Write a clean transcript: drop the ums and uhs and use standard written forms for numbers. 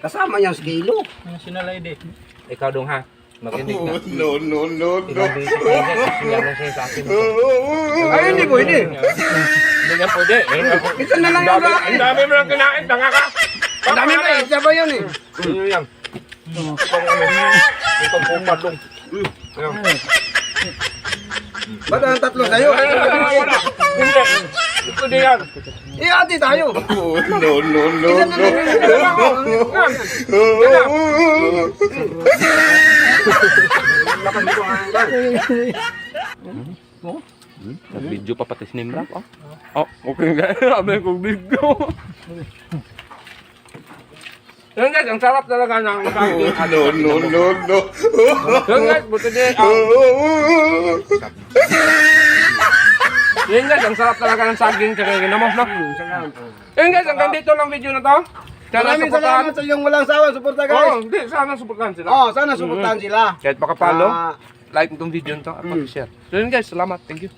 Kasama yung kilo. Yung sinalay di. Ikaw dong ha. Makinig na. No. Ilang beses na yan. Sinyalan siya sa akin. Ay, hindi pwede. Hindi nga pwede. Ito na lang yung Ang kain. dami mo lang kinain. Tanga ka. Ang dami pa, isa ba yun eh? Ano yan? Yung pagpupad dong. Ba't ang tatlo sa'yo? Wala. Hindi. Ito din yan. Ati tayo. No. Isa na lang yung Nag-video pa pati si Nimrap. Oh, okay nga. Sabi kong video. Yun guys, ang sarap talaga ng saging. No. Yun guys, buti din. Yun guys, ang sarap talaga ng saging. Tsaka ginamos, no? Yun guys, hanggang dito lang video na to. Sana Maraming supportahan. salamat sa iyong walang sawa. Suporta Oo, guys. hindi. Sana supportahan sila. Sana suportahan sila. Kahit makapalo, Ah, like itong video nito at mag-share. So yun guys, salamat. Thank you.